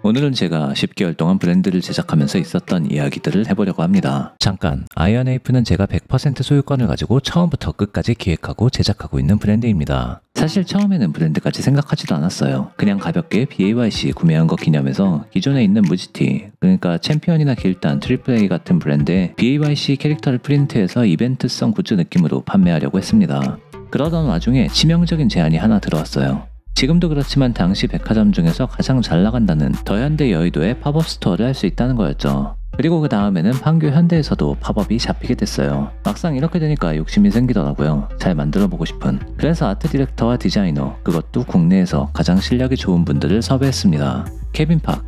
오늘은 제가 10개월 동안 브랜드를 제작하면서 있었던 이야기들을 해보려고 합니다. 잠깐, 아이언에이프는 제가 100% 소유권을 가지고 처음부터 끝까지 기획하고 제작하고 있는 브랜드입니다. 사실 처음에는 브랜드까지 생각하지도 않았어요. 그냥 가볍게 BAYC 구매한 거 기념해서 기존에 있는 무지티, 그러니까 챔피언이나 길단, 트리플 A 같은 브랜드에 BAYC 캐릭터를 프린트해서 이벤트성 굿즈 느낌으로 판매하려고 했습니다. 그러던 와중에 치명적인 제안이 하나 들어왔어요. 지금도 그렇지만 당시 백화점 중에서 가장 잘 나간다는 더현대 여의도에 팝업 스토어를 할 수 있다는 거였죠. 그리고 그 다음에는 판교 현대에서도 팝업이 잡히게 됐어요. 막상 이렇게 되니까 욕심이 생기더라고요. 잘 만들어보고 싶은. 그래서 아트 디렉터와 디자이너, 그것도 국내에서 가장 실력이 좋은 분들을 섭외했습니다. 케빈 팍.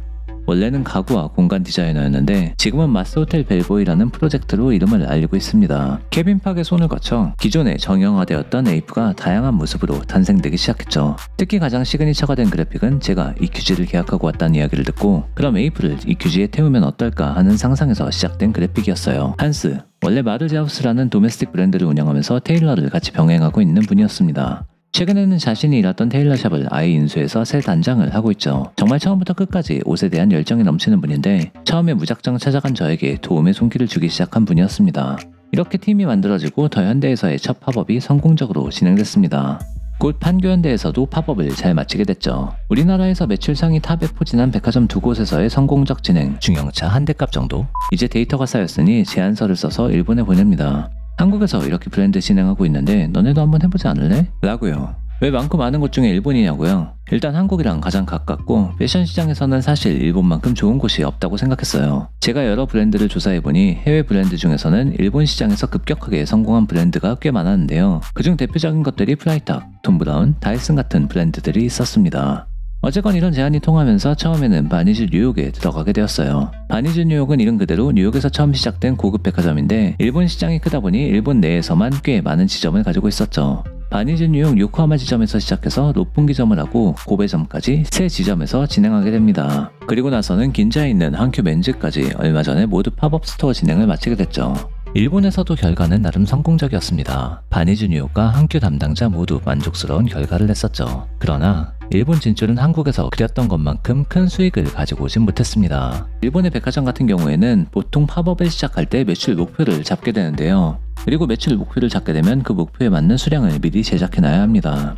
원래는 가구와 공간 디자이너였는데 지금은 마스호텔 벨보이라는 프로젝트로 이름을 알리고 있습니다. 케빈 팍의 손을 거쳐 기존에 정형화되었던 에이프가 다양한 모습으로 탄생되기 시작했죠. 특히 가장 시그니처가 된 그래픽은 제가 EQG를 계약하고 왔다는 이야기를 듣고 그럼 에이프를 EQG에 태우면 어떨까 하는 상상에서 시작된 그래픽이었어요. 한스, 원래 마르제하우스라는 도메스틱 브랜드를 운영하면서 테일러를 같이 병행하고 있는 분이었습니다. 최근에는 자신이 일했던 테일러샵을 아예 인수해서 새 단장을 하고 있죠. 정말 처음부터 끝까지 옷에 대한 열정이 넘치는 분인데 처음에 무작정 찾아간 저에게 도움의 손길을 주기 시작한 분이었습니다. 이렇게 팀이 만들어지고 더현대에서의 첫 팝업이 성공적으로 진행됐습니다. 곧 판교현대에서도 팝업을 잘 마치게 됐죠. 우리나라에서 매출 상위 탑에 포진한 백화점 두 곳에서의 성공적 진행, 중형차 한 대값 정도? 이제 데이터가 쌓였으니 제안서를 써서 일본에 보냅니다. 한국에서 이렇게 브랜드 진행하고 있는데 너네도 한번 해보지 않을래? 라고요. 왜 많고 많은 곳 중에 일본이냐고요? 일단 한국이랑 가장 가깝고 패션 시장에서는 사실 일본만큼 좋은 곳이 없다고 생각했어요. 제가 여러 브랜드를 조사해보니 해외 브랜드 중에서는 일본 시장에서 급격하게 성공한 브랜드가 꽤 많았는데요. 그중 대표적인 것들이 프라이탁, 톰 브라운, 다이슨 같은 브랜드들이 있었습니다. 어쨌건 이런 제안이 통하면서 처음에는 바니즈 뉴욕에 들어가게 되었어요. 바니즈 뉴욕은 이름 그대로 뉴욕에서 처음 시작된 고급 백화점인데 일본 시장이 크다 보니 일본 내에서만 꽤 많은 지점을 가지고 있었죠. 바니즈 뉴욕 요코하마 지점에서 시작해서 로풍기점을 하고 고베점까지 세 지점에서 진행하게 됩니다. 그리고 나서는 긴자에 있는 한큐 맨즈까지 얼마 전에 모두 팝업 스토어 진행을 마치게 됐죠. 일본에서도 결과는 나름 성공적이었습니다. 바니즈 뉴욕과 한큐 담당자 모두 만족스러운 결과를 냈었죠. 그러나 일본 진출은 한국에서 그렸던 것만큼 큰 수익을 가지고 오진 못했습니다. 일본의 백화점 같은 경우에는 보통 팝업을 시작할 때 매출 목표를 잡게 되는데요. 그리고 매출 목표를 잡게 되면 그 목표에 맞는 수량을 미리 제작해놔야 합니다.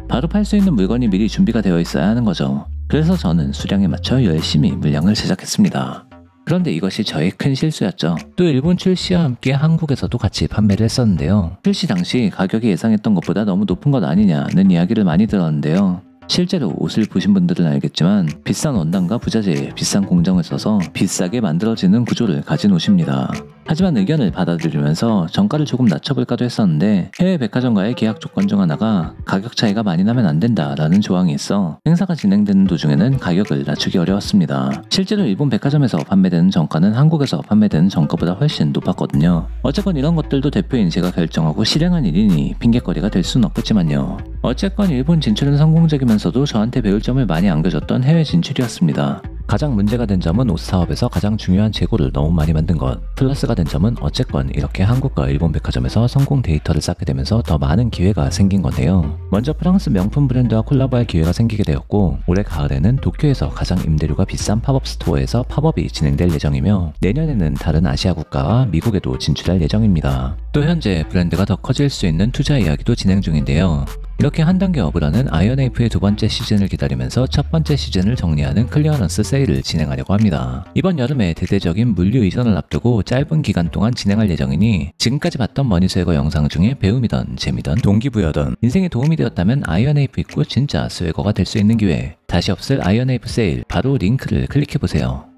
바로 팔 수 있는 물건이 미리 준비가 되어 있어야 하는 거죠. 그래서 저는 수량에 맞춰 열심히 물량을 제작했습니다. 그런데 이것이 저의 큰 실수였죠. 또 일본 출시와 함께 한국에서도 같이 판매를 했었는데요. 출시 당시 가격이 예상했던 것보다 너무 높은 것 아니냐는 이야기를 많이 들었는데요. 실제로 옷을 보신 분들은 알겠지만 비싼 원단과 부자재에 비싼 공정을 써서 비싸게 만들어지는 구조를 가진 옷입니다. 하지만 의견을 받아들이면서 정가를 조금 낮춰볼까도 했었는데 해외 백화점과의 계약 조건 중 하나가 가격 차이가 많이 나면 안 된다라는 조항이 있어 행사가 진행되는 도중에는 가격을 낮추기 어려웠습니다. 실제로 일본 백화점에서 판매되는 정가는 한국에서 판매되는 정가보다 훨씬 높았거든요. 어쨌건 이런 것들도 대표인 제가 결정하고 실행한 일이니 핑계거리가 될 수는 없겠지만요. 어쨌건 일본 진출은 성공적이면서도 저한테 배울 점을 많이 안겨줬던 해외 진출이었습니다. 가장 문제가 된 점은 옷 사업에서 가장 중요한 재고를 너무 많이 만든 것. 플러스가 된 점은 어쨌건 이렇게 한국과 일본 백화점에서 성공 데이터를 쌓게 되면서 더 많은 기회가 생긴 건데요. 먼저 프랑스 명품 브랜드와 콜라보할 기회가 생기게 되었고 올해 가을에는 도쿄에서 가장 임대료가 비싼 팝업 스토어에서 팝업이 진행될 예정이며 내년에는 다른 아시아 국가와 미국에도 진출할 예정입니다. 또 현재 브랜드가 더 커질 수 있는 투자 이야기도 진행 중인데요. 이렇게 한 단계 업을 하는 아이언에이프의 두 번째 시즌을 기다리면서 첫 번째 시즌을 정리하는 클리어런스 세일을 진행하려고 합니다. 이번 여름에 대대적인 물류 이전을 앞두고 짧은 기간 동안 진행할 예정이니 지금까지 봤던 머니스웨거 영상 중에 배움이던 재미던 동기부여던 인생에 도움이 되었다면 아이언에이프 입고 진짜 스웨거가 될 수 있는 기회. 다시 없을 아이언에이프 세일 바로 링크를 클릭해보세요.